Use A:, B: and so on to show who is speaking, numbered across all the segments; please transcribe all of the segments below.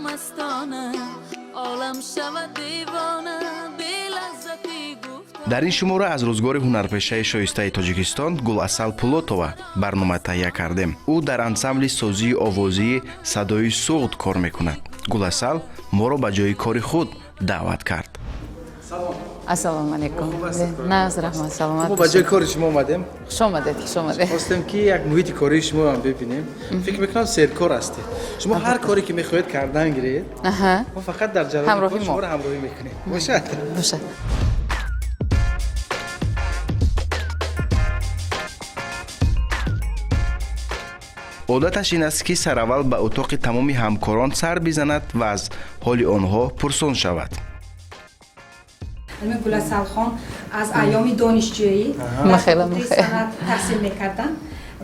A: مستانه عالم شود دیوانه بی لذتی گفتن.
B: در این شماره از روزگار هنرپیشه شایسته تاجیکستان گلاسал پولотова барнома таҳия кардем. ӯ дар ансамбли созии овозии садои суғд кор мекунад. гуласал моро ба ҷои кори худ даъват кард.
C: Ассалому алайкум. Наз раҳмат, саломат.
D: мо ба ҷои кори шумо омадем.
C: Хуш омадед, хуш омадед.
D: хостем ки як муҳити кории шумо ам бибинем. фикр мекунам серкор ҳастед. шумо ҳар коре ки мехоҳед кардан гиред. мо фақат дар ҷараёни кор шуморо ҳамроҳӣ мекунем. бошад?
C: Бошад.
B: одаташ ин аст ки сараввал ба утоқи тамоми ҳамкорон сар бизанад ва аз ҳоли онҳо пурсон шавад.
E: гуласалхон аз айёми донишҷӯӣ санат таҳсил мекардам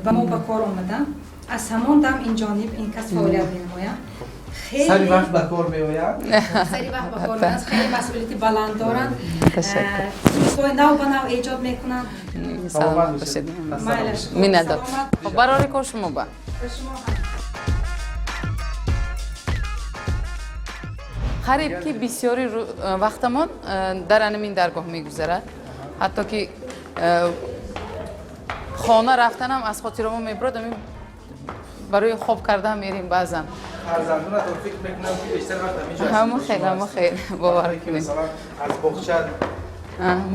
E: ва мо ба кор омадам. аз ҳамон дам ин ҷониб ин кас фаъолият менамоям.
D: сари вақт ба кор меояд.
E: сари вақт ба кор меояд. хеле масъулияти баланд доранд. чизҳои нав ба нав эҷод мекунанд.
C: саломат бошед. миннатдор. барори кор шумо ба. қариб ки бисёри вақтамон дар анамин даргоҳ мегузарад. ҳатто ки хона рафтанам аз хотиромо мебурад. барои хоб кардан мерим баъзан.
D: фарзандонатон фикр мекунам ки бештар вақт ҳаминҷо
C: ҳамо хел бовар кунед.
D: масалан аз боғча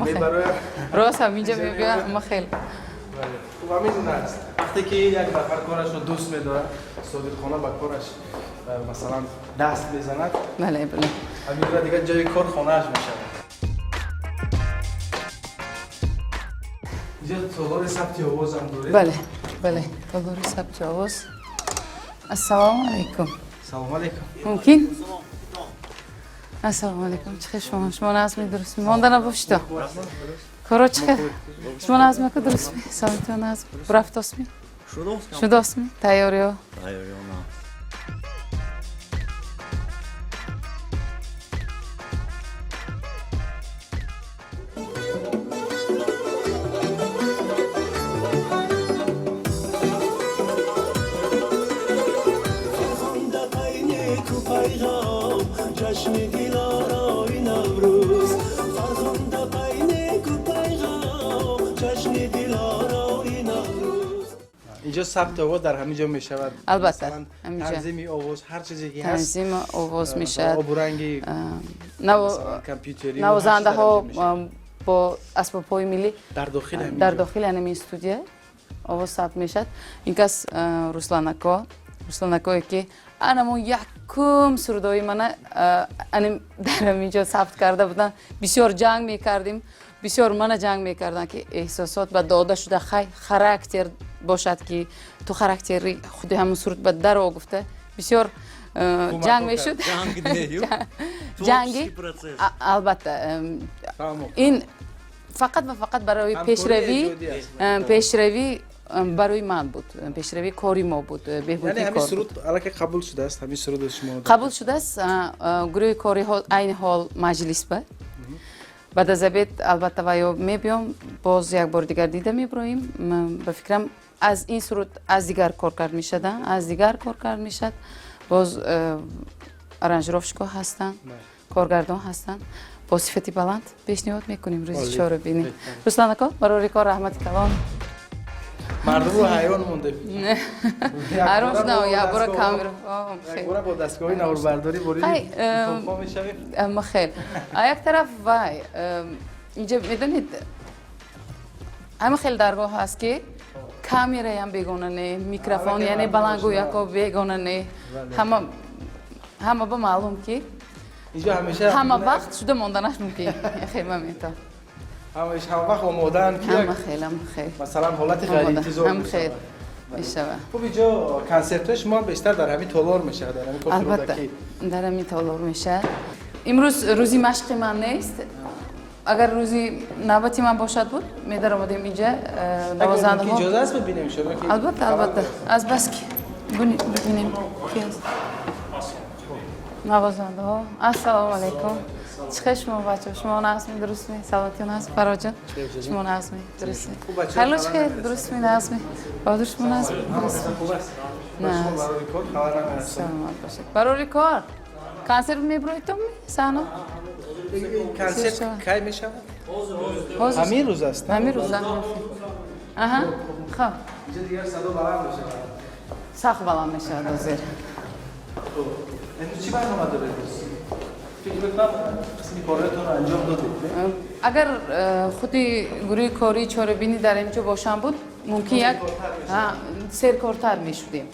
D: мебарояд.
C: рост ҳаминҷа мебиёяд. ҳамо хел
D: хуб ҳамин аст. вақте ки як нафар корашро дӯст медорад, соҳибхона ба кораш масалан даст мезанад.
C: бале бале.
D: ҳаминро дигар ҷои кор хонааш мешавад. инҷо толори сабти овозам доред?
C: бале бале. толори сабти овоз. ассалому алайкум.
D: салому алайкум.
C: мумкин? ассалому алайкум. чӣ хел шумо? шумо назми дуруст мемонда набошидо? коро чӣ хел? шумо назме ку дурустми? саломатиё назм. бурафтосми? шудосми? тайёриё?
F: Tayyoriyona.
D: инҷо сабти овоз дар ҳамин ҷо мешавад.
C: албатта
D: танзими овоз ҳар чизе ки ҳаст.
C: танзим овоз мешавад.
D: обуранги компютери
C: навозандаҳо бо асбобҳои миллӣ дар дохили ҳамин студия овоз сабт мешавад. ин кас русланакое ки анамон якум сурдои мана дар ҳамин ҷо сабт карда буданд. бисёр ҷанг мекардем. бисёр мана ҷанг мекарданд ки эҳсосот ба дода шуда характер бошад ки ту характери худи ҳамон суруд ба даро гуфта бисёр ҷанг мешуд. ҷанги албатта ин фақат ва фақат барои пешравӣ барои ман буд. пешравӣ кори мо буд. беҳбудии кор
D: суруд аллакай қабул шудааст. ҳамин суруд шумо
C: қабул шудааст. гурӯҳи кориҳо айни ҳол маҷлис ба баъд аз обед албатта ваё мебиём. боз як бор дигар дида мебироем. ба фикрам аз ин суруд аз дигар кор кард мешад. боз аранжировщико ҳастанд, коргардон ҳастанд. бо сифати баланд пешниҳод мекунем рӯзи чорабинӣ. русланако барори кор раҳмати калон.
D: мардумро ҳайрон мондем.
C: ҳайрон шудам як бора камера.
D: як бора бо дастгоҳи наврбардорӣ боридим. толқо мешавем.
C: аммо хел. як тараф вай инҷа медонед ҳама хел даргоҳ ҳаст ки камераям бегона не, микрофон яъне балангӯяко бегона не. ҳама ба маълум ки ҳама вақт шуда монданаш мумкин. хел мамета
D: ҳама вақт омодаанд ки масалан ҳолати ғайриинтизор мешавад. хуб инҷо консертҳои шумо бештар дар ҳамин толор мешавад.
C: албатта дар ҳамин толор мешавад. имрӯз рӯзи машқи ман нест. агар рӯзи навбати ман бошад буд медаромадем инҷа навозандаҳо.
D: иҷоза аст бибинем шумо?
C: албатта аз бас ки бибинем ки аст навозандаҳо. ассалому алайкум. чӣ хел шумо бачаҳо? шумо назми дурустми? саломатиё назм фароҷон? шумо назми дурустми? хайло чӣ хел дурустми назми? баҳодур шумо назми дурустми? саломат бошед. барори кор کنسرت میبروید تو سحنا
D: کنسرت کی میشود؟
C: حاضر
D: همین روز است.
C: همین روز آها خب
D: اینجا دیگه صدا بلند میشه.
C: سخت بلند میشه دوزیر
D: امروز چی برنامه داره امروز؟ فکر می‌کنم قسمی کاراتون رو انجام دادید.
C: اگر خودی گروه کاری چاره‌بینی در اینجا باشن بود ممکن یک سرکارتر میشدیم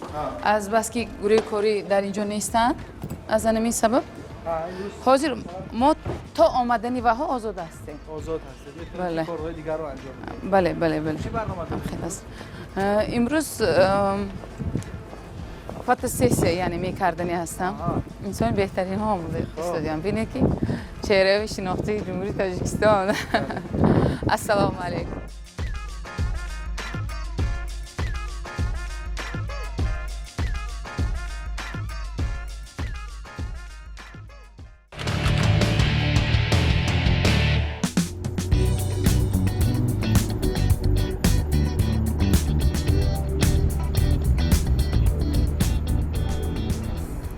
C: از بس که گروه کاری در اینجا نیستن از همین سبب حاضر ما تا آمدنی وها آزاد هستیم.
D: آزاد هستید.
C: بله.
D: کارهای دیگر رو انجام بدید.
C: بله بله بله.
D: چی برنامه دارید؟
C: خیلی است. امروز فوتوسیسی یعنی میکردنی هستم. انسان بهترین ها بوده استادیام بینه که چهره و شناخته جمهوری تاجیکستان. السلام علیکم.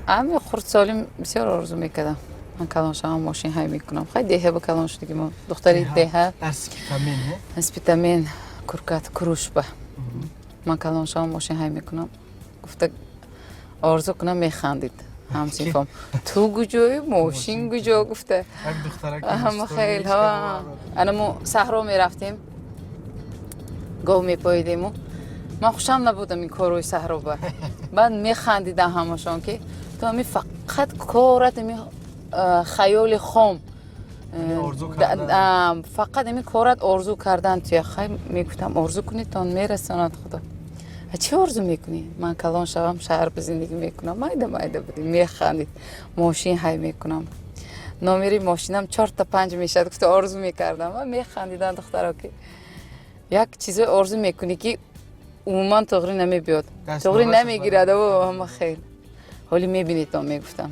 C: همین خردسالی بسیار آرزو میکردم من کلان شدم ماشین های میکنم خیلی دیه با کلان شد که ما دختری دیه اسپیتامین کرکات کروش به من کلان شدم ماشین های میکنم گفته آرزو کنم میخندید همسیفم تو گوجوی ماشین گوجو گفته هم خیلی ها انمو صحرا میرفتیم گاو میپاییدیم و من خوشم نبودم این کاروی صحرا با بعد میخندیدم همشون که تو همی فقط کارت همی خیال خام فقط همی کارت آرزو کردن توی خیلی میگفتم آرزو کنید تا میرساند خدا چی آرزو میکنی؟ من کلان شوم شهر به زندگی میکنم مایده بودیم میخندید ماشین های میکنم نامری ماشینم 4 تا 5 میشد گفت آرزو میکردم و میخندیدن دخترها که یک چیز آرزو میکنی که عموما تغییر نمیبیاد تغییر نمیگیرد و همه خیلی حالی میبینید تا میگفتم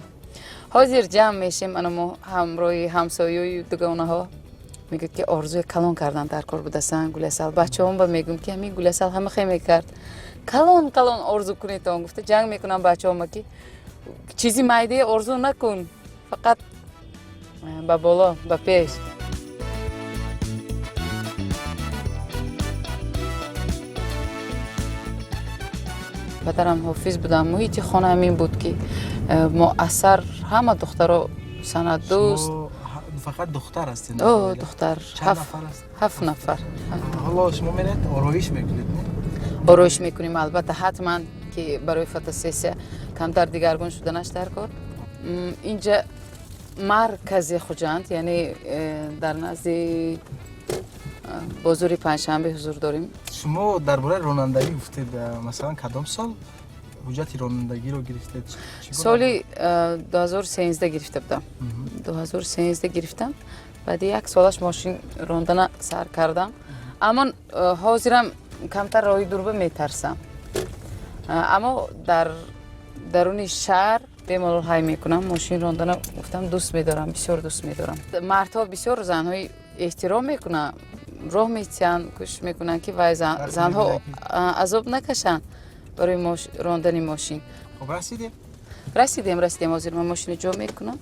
C: حاضر جمع میشیم انمو همراهی همسایه‌ی دوگانه ها میگه که آرزوی کلان کردن در کار بودستن گلسال بچه هم با میگم که همین گلسال همه خیلی میکرد کلان آرزو کنید تا گفته جنگ میکنم بچه هم که چیزی مایده آرزو نکن فقط با بالا با پیش پدرم حافظ بودم محیط خانه همین بود که مؤثر همه دخترها سند دوست
D: فقط دختر هستین؟
C: اوه دختر
D: چند نفر است؟
C: 7 نفر
D: حالا شما میرید آرایش میکنید؟
C: آرایش میکنیم البته حتما که برای فوتوسیسی کمتر دیگرگون شدنش در کار اینجا مرکز خوجند یعنی در نزد بازار پنجشنبه حضور داریم.
D: شما درباره رانندگی گفتید مثلا کدام سال حجت رانندگی رو گرفتید؟
C: سالی 2013 گرفته بودم 2013 گرفتم بعد یک سالش ماشین راندن سر کردم اما حاضرم کمتر راهی دور میترسم اما در درون شهر بیمال های میکنم ماشین راندن گفتم دوست میدارم بسیار دوست میدارم مردها بسیار زنهای احترام میکنن راه میتین کش میکنن که وای زنها عذاب نکشن برای راندن ماشین
D: خب
C: رسیدیم حاضر من ماشین جا میکنم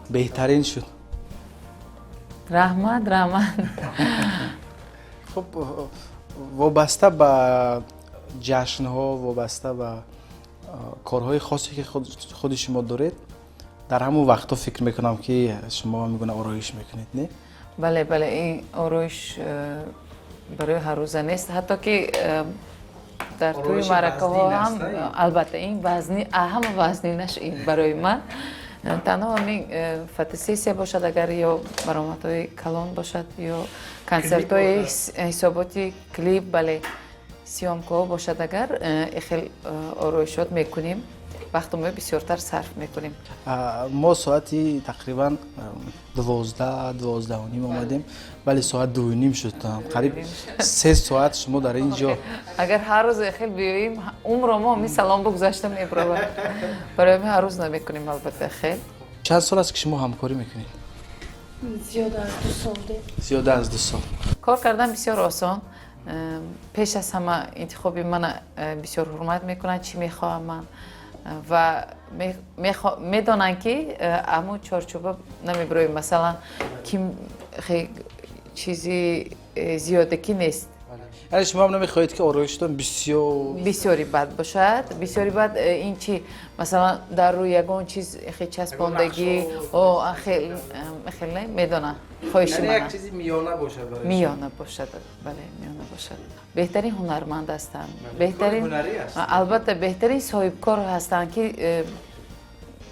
D: بهترین شد
C: رحمت
D: خب وابسته به جشن ها وابسته به کارهای خاصی که خود شما دارید در همون وقتا فکر میکنم که شما میگونه آرایش میکنید نه؟
C: بله این آرایش برای هر روزه نیست حتی که در توی مرکه ها هم البته این وزنی اهم وزنی نشه این برای من تنها همین فوتوسیسی باشد اگر یا برآمد های کلان باشد یا کنسرت های حساباتی کلیپ بله سیامکو باشد اگر خیلی آرایشات میکنیم وقت ما بسیارتر صرف میکنیم
D: ما ساعتی تقریبا 12 و نیم آمدیم ولی ساعت 2 و نیم شد قریب 3 ساعت شما در اینجا
C: اگر هر روز خیلی بیاییم عمر ما می سلام بگذاشته میبره برای هر روز نمیکنیم البته خیلی
D: چند سال است که شما همکاری میکنید؟
F: زیاده از 2 سال
D: کار کردن بسیار آسان
C: پیش از همه انتخابی من بسیار حرمت میکنن چی میخواهم من و میدونن که امو چارچوبه نمیبرویم مثلا کیم چیزی زیاده کی نیست.
D: یعنی شما هم نمیخواهید که آرایشتان
C: بسیاری بد باشد بسیاری بد این چی مثلا در روی یگان چیز خیلی چسباندگی او خیلی خیلی میدونن خواهش من
D: یک چیزی میانه باشد برای
C: میانه باشد بله میانه باشد بهترین هنرمند هستند بهترین
D: هنری است.
C: البته بهترین صاحبکار هستند که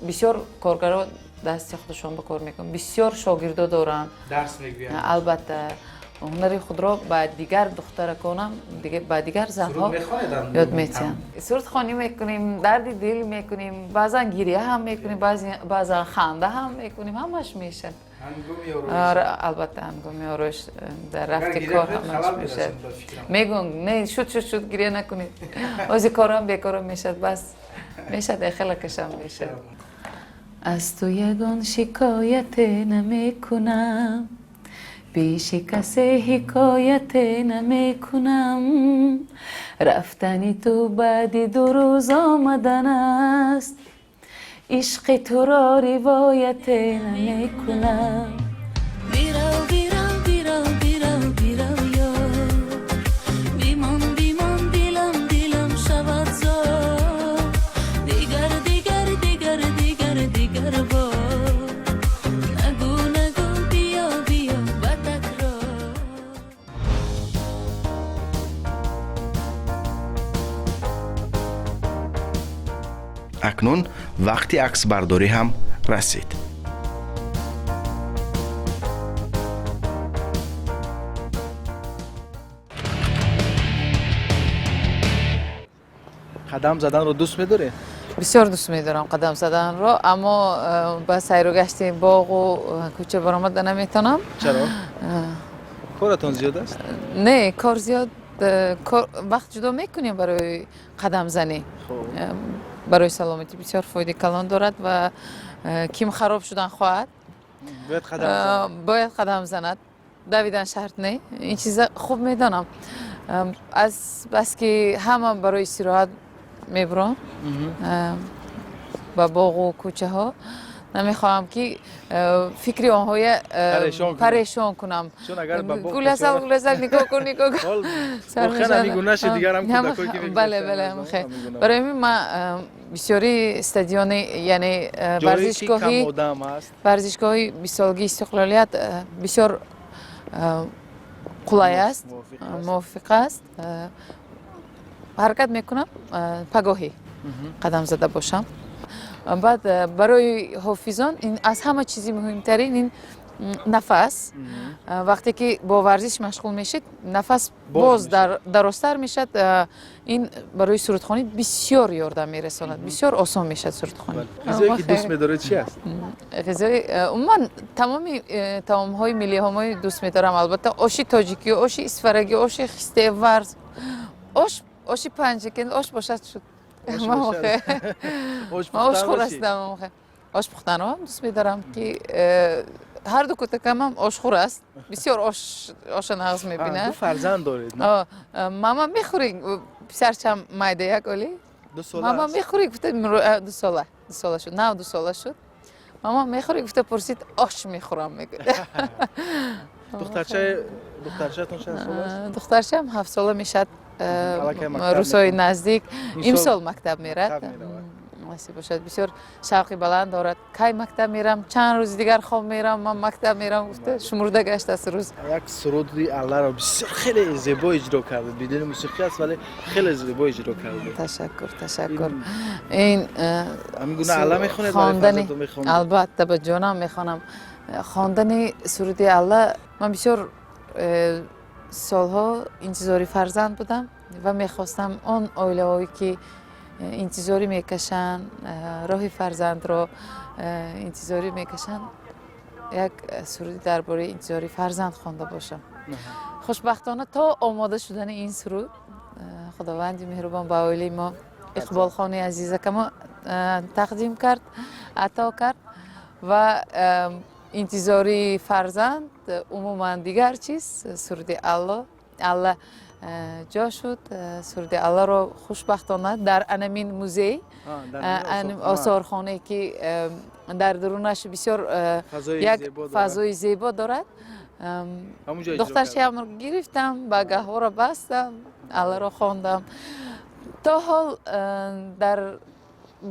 C: بسیار کارگرها دست خودشون به کار میکنن بسیار شاگردا دارن
D: درس میگویند
C: البته هنری خود را با دیگر دخترکانم دیگه با دیگر زنها
D: میخوانید
C: یاد میتین سرود خوانی میکنیم درد دل میکنیم بعضا گریه هم میکنیم بعضا خنده هم میکنیم همش میشه البته هنگامی آرایش در رفت کار همش میشه میگن نه شد گریه نکنید از کارم بیکارم میشد بس میشه خیلی کشم میشه از تو یگان شکایت نمیکنم پیش کسی حکایت نمی کنم رفتنی تو بعد 2 روز آمدن است عشق تو را روایت نمی کنم
A: بیرو بیرو بیرو بیرو بیرو یا بیمان بیمان دیلم شود زار دیگر دیگر دیگر دیگر دیگر با نگو نگو بیا بیا با تکرار
B: اکنون وقتی عکس برداری هم رسید.
D: قدم زدن رو دوست می‌داری؟
C: بسیار دوست می‌دارم قدم زدن رو اما با سیر و گشت باغ و کوچه برآمد نمیتونم
D: چرا؟ کارتون زیاد است؟
C: نه کار زیاد وقت جدا میکنیم برای قدم زنی برای سلامتی بسیار فایده کلان دارد و کیم خراب شدن خواهد باید قدم زند دویدن شرط نه این چیزا خوب میدانم از بس که همه برای استراحت میبرم با باغ و کوچه ها نمیخواهم که فکری آنهای پریشان کنم گل ازل نگاه کن بله برای من بسیاری استادیون یعنی ورزشگاهی 20 سالگی استقلالیت بسیار قلای است موافق است حرکت میکنم پگاهی قدم زده باشم بعد برای حافظان این از همه چیزی مهمترین این نفس وقتی که با ورزش مشغول میشید نفس باز درستر میشد این برای سرودخوانی بسیار یاردم میرساند بسیار آسان میشد سرودخوانی
D: غذایی که دوست می‌داری چی است؟
C: غذای من تمام های ملی های دوست می‌دارم البته آشی تاجیکی آشی اسفرگی آشی خسته ورز آشی پنجکن آش باشد شد آش خور هستم آش پختن هم دوست می‌دارم که هر دو کودکم هم آشخور است بسیار آش نغز میبینه
D: دو فرزند دارید
C: ماما میخوری پسرچم مایده یک اولی
D: 2 ساله
C: ماما میخوری گفته 2 ساله شد نه 2 ساله شد ماما میخوری گفته پرسید آش میخورم میگه
D: دخترچه‌تون چند ساله است؟
C: دخترچم 7 ساله میشد روزهای نزدیک امسال مکتب میرد نصیب باشد بسیار شوقی بلند دارد کی مکتب میرم چند روز دیگر خواب میرم من مکتب میرم گفته شمرده گشت است روز
D: یک سرودی الله را بسیار خیلی زیبا اجرا کرد بدون موسیقی است ولی خیلی زیبا اجرا کرد
C: تشکر این
D: میگونه الله میخونه
C: خواندن البته به جانم میخوانم خواندن سرودی الله من بسیار سالها انتظاری فرزند بودم و میخواستم آن عائله هایی که انتظاری میکشن راه فرزند را انتظاری میکشن یک سرودی درباره انتظاری فرزند خوانده باشم خوشبختانه تا آماده شدن این سرود خداوند مهربان به عائله ما اقبال خانی عزیزه که ما تقدیم کرد عطا کرد و انتظاری فرزند عموما دیگر چیز سرودی الله الله جا شد سرود الله رو خوشبختانه در انمین موزه آثارخانه که در درونش بسیار یک فضای زیبا دارد. دخترش هم گرفتم با گهواره را بستم الله را خواندم. تا حال در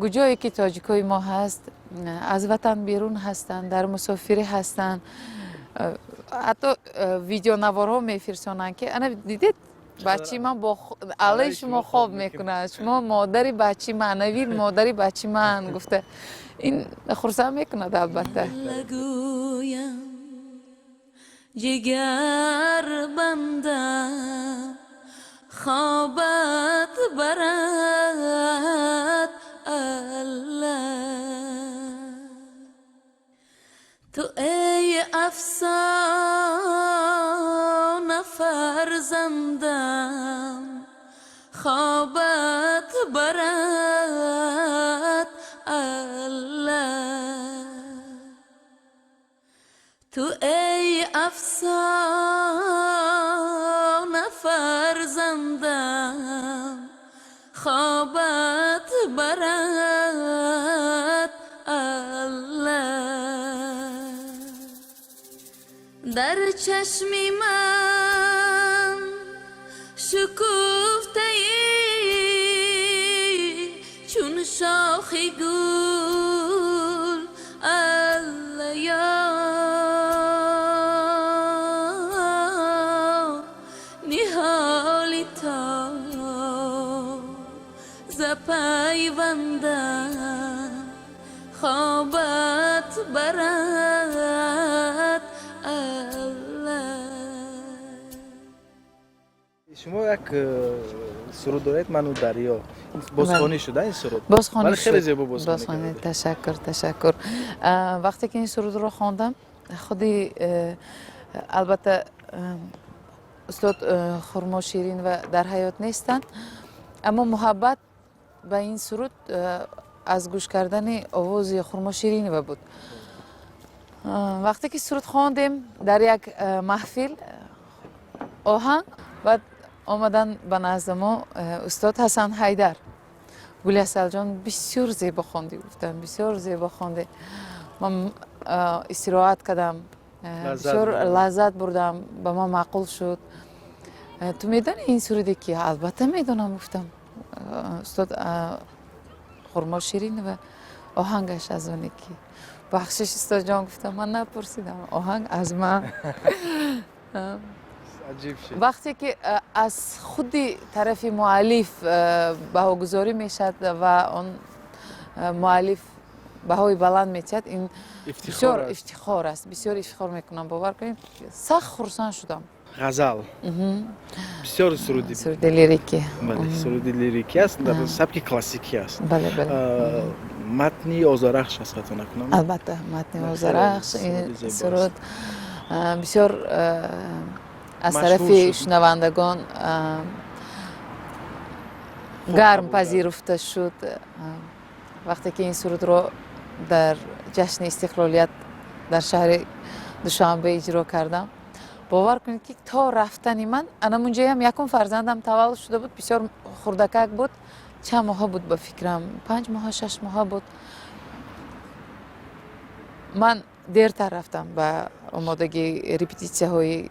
C: کجایی که تاجیکای ما هست از وطن بیرون هستند، در مسافری هستند، حتی ویدیو نوارها میفرستانند که انا دیدید بچه من با علی شما خواب میکنه، شما مادری بچه معنوی مادری بچه من گفته این خرسند میکنه. البته
A: جگر بنده خوابت برد الله تو ای افسانه فرزندم خوابت برد الله تو ای افسانه فرزندم خوابت برد الله در چشمی من شکفته ای چون شاخی گل الله یا نهالی تا زپیوندم خوابت برد
D: شما یک سرود دارید منو دریا بازخوانی شده این سرود؟
C: بازخوانی
D: خیلی
C: شد.
D: زیبا بازخوانی کردید.
C: تشکر. وقتی که این سرود رو خواندم خودی البته استاد خرما شیرین و در حیات نیستند، اما محبت به این سرود از گوش کردن آواز خرما شیرین بود. وقتی که سرود خواندیم در یک محفل آهنگ بعد آمدن به نزد ما استاد حسن حیدر گلی اصل جان بسیار زیبا خوندی گفتن بسیار زیبا خوندی. من استراحت کردم بسیار لذت بردم به ما معقول شد. تو میدانی این سرودی که البته میدونم گفتم استاد خرما شیرین و آهنگش از اونی که بخشش استاد جان گفتم من نپرسیدم آهنگ از من
D: عجیب شد.
C: وقتی که از خودی طرف مؤلف بهاگذاری میشد و آن مؤلف بهای بلند میشد این بسیار افتخار است. بسیار افتخار میکنم. باور کنید سخت خرسند شدم.
D: غزل بسیار سرودی
C: لیریکی.
D: بله سرودی لیریکی است در سبک کلاسیکی است.
C: بله
D: متنی آذرخش است خطا نکنم.
C: البته متنی آذرخش این سرود بسیار از طرف شنوندگان گرم پذیرفته شد. وقتی که این سرود رو در جشن استقلالیت در شهر دوشنبه اجرا کردم باور کنید که تا رفتن من انا اونجا هم یکم فرزندم تولد شده بود بسیار خردکک بود چند ماه بود به فکرم 5 ماه 6 ماه بود. من دیرتر رفتم به آمادگی رپتیسیه های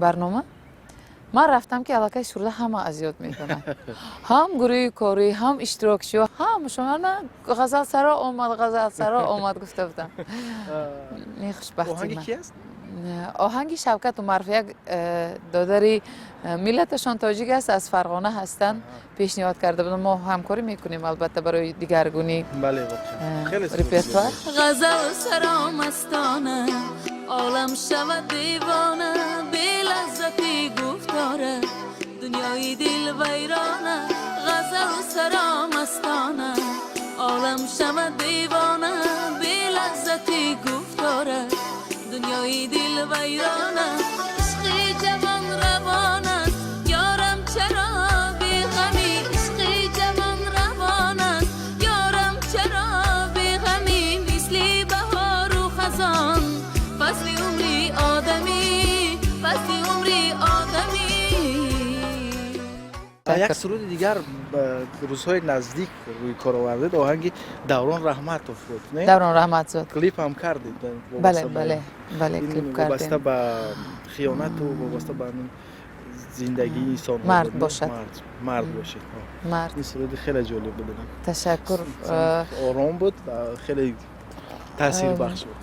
C: برنامه. من رفتم که علاقه سروده همه از یاد میدونم هم گروه کاری هم اشتراکشی هم شما نه غزل سرا آمد گفته بودم. این خوشبختی من.
D: آهنگی کی است؟
C: آهنگی شوکت عمرف یک دادری ملتشان تاجیک است از فرغانه هستند پیشنهاد کرده بودن ما همکاری میکنیم البته برای دیگرگونی
D: بله خیلی
C: رپرتوار.
A: غزل سرا مستانه عالم شود دیوانه بی لذتی گفتاره دنیای دل ویرانه غزل سرا مستانه عالم شود دیوانه بی لذتی گفتاره دنیای دل ویرانه عشقی جوان روانه یارم چرا بی غمی عشقی جوان روانه یارم چرا بی غمی مثلی بهار و خزان فصل عمری آدمی فصل عمری آدمی
D: یک
C: تشکر.
D: سرود دیگر روزهای نزدیک روی کار آوردید، آهنگ دوران رحمتوف بود نه؟
C: دوران رحمت زاد.
D: کلیپ هم کردید.
C: بله بله
D: این
C: کلیپ
D: وابسته
C: کردیم.
D: به خیانت و وابسته به زندگی انسان ها
C: مرد
D: بود، نه؟
C: باشد.
D: مرد باشد.
C: مرد.
D: این سرود خیلی جالب بود.
C: تشکر.
D: آرام بود و خیلی تاثیر بخش بود.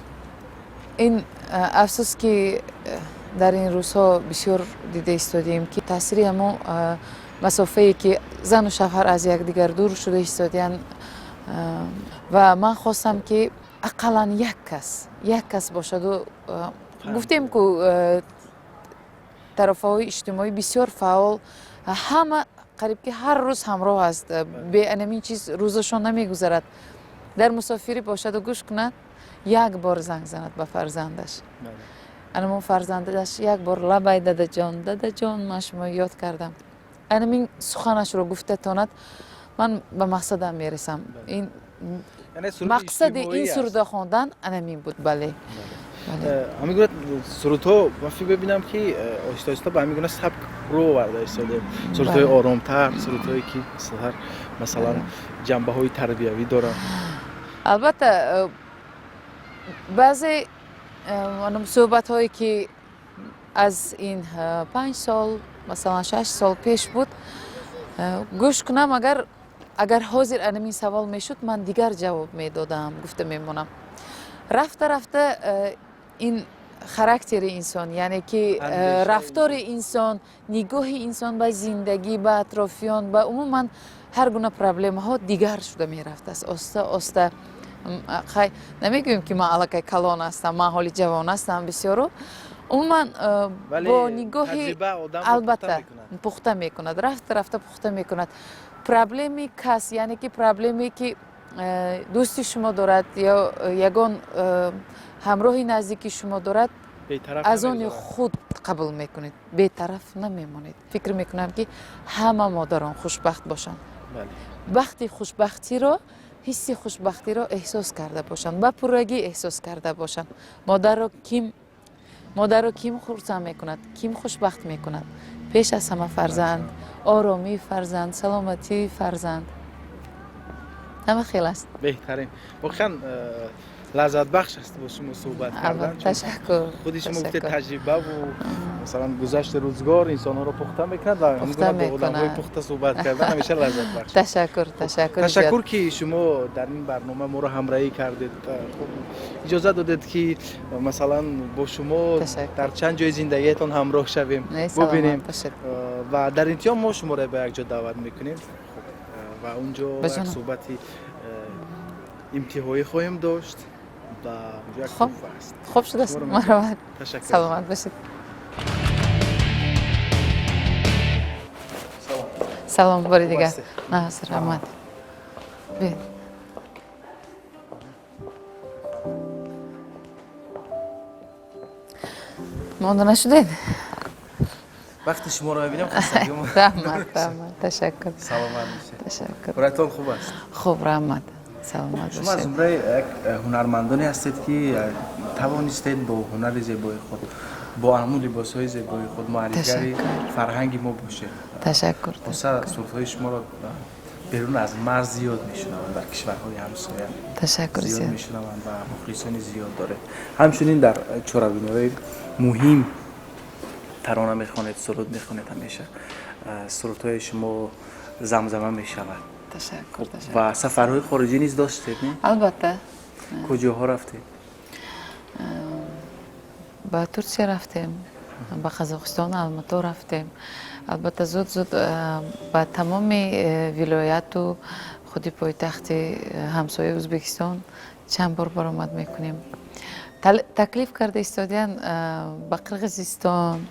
C: این افسوس که در این روزها بسیار دیده ایستادیم که تاثیر همو مسافه‌ای که زن و شوهر از یکدیگر دور شده ایستادین و من خواستم که اقلا یک کس باشد و گفتیم که طرف‌های اجتماعی بسیار فعال، همه قریب که هر روز همراه است، به همین چیز روزشان نمیگذرد. در مسافری باشد و گوش کند، یک بار زنگ زند به فرزندش. انمون فرزندش یک بار لبای داده جان من شما یاد کردم. انمین سخنش رو گفته تاند من به مقصدم میرسم. این مقصد این سرود خواندن انمین بود. بله.
D: همین گونه سرودها من فکر ببینم که آهسته آهسته به همین گونه سبک رو آورده ایستاده. سرودهای آرامتر، سرودهایی که مثلا جنبه های تربیوی دارن.
C: البته بعضی صحبت هایی که از این 5 سال مثلا 6 سال پیش بود گوش کنم، اگر حاضر انمی سوال میشد من دیگر جواب میدادم، گفته میمونم. رفته این خاراکتر انسان، یعنی که رفتار انسان، نگاه انسان به زندگی، به اطرافیان، به عموما هر گونه پرابلم ها دیگر شده میرفته است. آسته نمیگویم که من علاقه کلان هستم، من حالی جوان هستم بسیارو. عموما با نگاهی البته پخته میکند، رفته پخته میکند. پرابلمی کس، یعنی که پرابلمی که دوستی شما دارد یا یگان همراهی نزدیکی شما دارد، از آن خود قبول میکنید، بی‌طرف نمیمونید. فکر میکنم که همه مادران خوشبخت باشند. وقتی خوشبختی رو، حسی خوشبختی رو احساس کرده باشند، با پرگی احساس کرده باشند. مادر رو کیم خرسند میکند، کیم خوشبخت میکند؟ پیش از همه فرزند، آرامی فرزند، سلامتی فرزند. همه خیلی است.
D: بهترین. واقعا لذت بخش است با شما صحبت کردن.
C: تشکر.
D: خودی شما گفته تجربه و مثلا گذشت روزگار انسان ها رو پخته میکند و همون با آدم‌های پخته صحبت کردن همیشه لذت بخش. تشکر که شما در این برنامه ما رو همراهی کردید. اجازه دادید که مثلا با شما در چند جای زندگیتون همراه شویم، ببینیم و در انتها ما شما رو به یک جا دعوت میکنیم و اونجا یک صحبتی انتهایی خواهیم داشت و یک خوب است.
C: خوب شده. مرحبا. سلامت باشید. سلام باری دیگه. نه سلامت. بید. مانده نشدید؟
D: وقتی شما رو ببینم خستگی ما.
C: رحمت. تشکر.
D: سلامت باشید.
C: تشکر.
D: برایتان خوب است؟
C: خوب رحمت. سلامت باشید.
D: شما از زمره یک هنرمندانی هستید که توانستید با هنر زیبای خود، با همون لباس‌های زیبای خود معرفی فرهنگی ما باشه.
C: تشکر.
D: سرودهای شما رو بیرون از مرز زیاد میشنوند، در کشورهای همسایه
C: تشکر
D: زیاد میشنوند و مخلصان زیاد داره. همچنین در چهاربین‌های مهم ترانه میخوانید، سرود میخوانید، همیشه سرودهای شما زمزمه میشود.
C: تشکر.
D: و سفرهای خارجی نیز داشتید نه؟
C: البته.
D: کجاها رفتید؟
C: به ترکیه رفتیم، به قزاقستان، الماتو رفتیم. البته زود به تمام ولایت و خودی پایتخت همسایه ازبکستان چند بار برآمد میکنیم. تکلیف کرده ایستادیم به قرقیزستان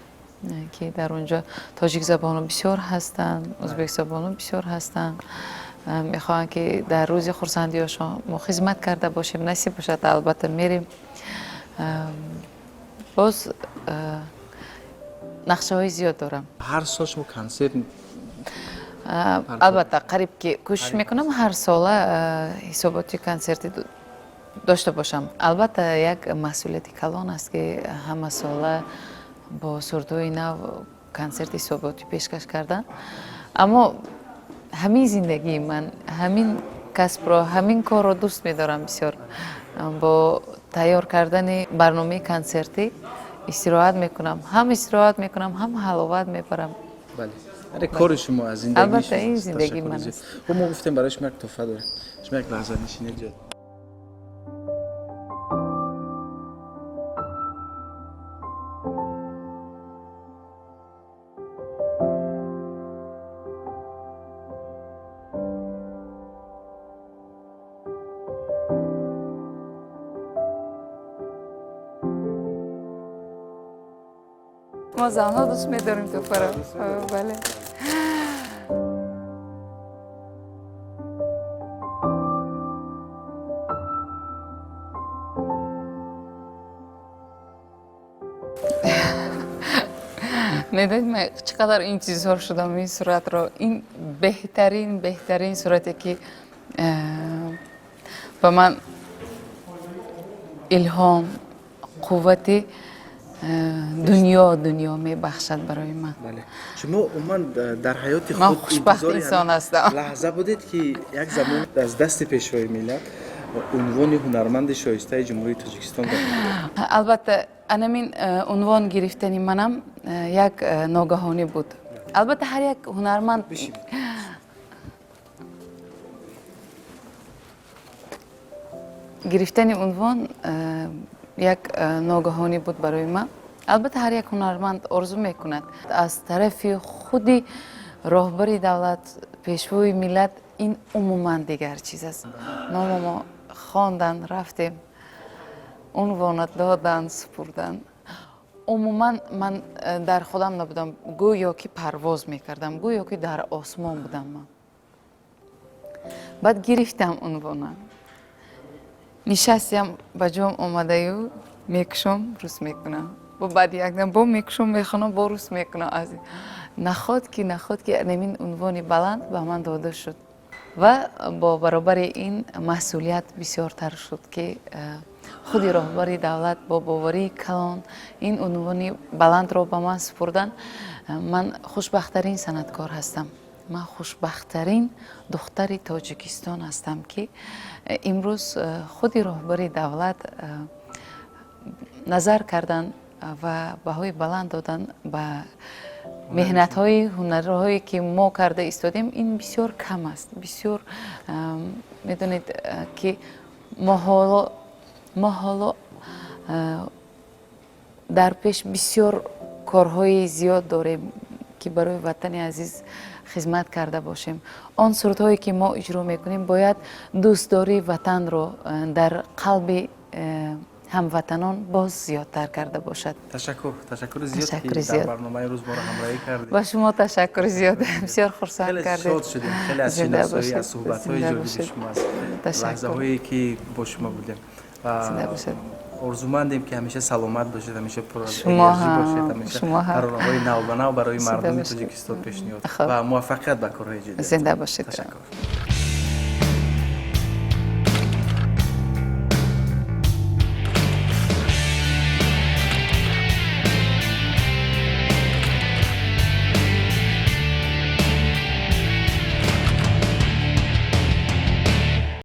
C: که در اونجا تاجیک زبان بسیار هستند، ازبک زبان بسیار هستند. میخوان که در روز خرسندی‌هاشون ما خدمت کرده باشیم، نصیب باشد البته میریم. باز نقشه های زیاد دارم.
D: هر سال شما کنسرت
C: البته قریب که کوشش میکنم هر سال حساباتی کنسرتی داشته باشم. البته یک مسئولیت کلان است که همه ساله با سرودهای نو концерти суботи пешкаш кардан. Аммо ҳамин зиндагии ман, ҳамин касбро, ҳамин корро дӯст медорам бисёр. Бо тайёр кардани барномаи концертӣ истироҳат мекунам, ҳам ҳаловат мебарам.
D: бале. Аре кори шумо аз зиндагии шумо.
C: Албатта ин зиндагии ман аст.
D: Хуб мо гуфтем барои шумо як тӯҳфа дорем. Шумо як лаҳза нишинед ҷо.
C: ما زنها دوست می‌داریم توفه رو. بله. میدونید من چقدر انتظار شدم این صورت رو. این بهترین صورتی که به من الهام قوتی دنیا میبخشد برای من.
D: بله. شما عموما در حیات
C: من
D: خود
C: خوشبخت انسان هستم.
D: لحظه بودید که یک زمان از دست پیشوای ملت عنوان هنرمند شایسته جمهوری تاجیکستان دارید.
C: البته این عنوان گرفتنی منم یک ناگهانی بود. البته هر یک هنرمند گرفتن عنوان یک ناگهانی بود برای من. البته هر یک هنرمند آرزو میکند از طرف خودی راهبری دولت پیشوای ملت این عموما دیگر چیز است. نام ما خواندن رفتیم عنوانت دادن سپردن. عموما من در خودم نبودم، گویا که پرواز میکردم، گویا که در آسمان بودم من. بعد گرفتم عنوانم، نشستم به جام آمده و میکشم روز میکنم و بعد یک دم با میکشم میخونم با روز میکنم. از نخواد که این عنوان بلند به من داده شد و با برابر این مسئولیت بسیارتر شد که خودی راهبری دولت با باوری کلان این عنوان بلند را به من سپردن. من خوشبخت‌ترین صنعتکار هستم، من خوشبخت‌ترین دختر تاجیکستان هستم که امروز خودی راهبری دولت نظر کردن و بهای بلند دادن به مهنت‌های هنرهایی که ما کرده ایستادیم. این بسیار کم است، بسیار میدونید که ما حالا در پیش بسیار کارهای زیاد داریم که برای وطن عزیز خدمت کرده باشیم. آن صورتهایی که ما اجرا میکنیم باید دوستداری وطن رو در قلب هموطنان باز زیادتر کرده باشد.
D: تشکر زیاد که در برنامه روز ما را همراهی کردید.
C: با شما تشکر زیاد، بسیار خرسند کردید.
D: خیلی شاد شدیم، خیلی از شناسایی از صحبت‌های جالب شما از لحظه‌هایی که با شما بودیم. آرزومندیم که همیشه سلامت باشید، همیشه پر از انرژی باشید، همیشه برنامه‌های نو و نو برای مردم تاجیکستان پیشنهاد و موفقیت به کارهای جدید.
C: زنده باشید.
D: تشکر.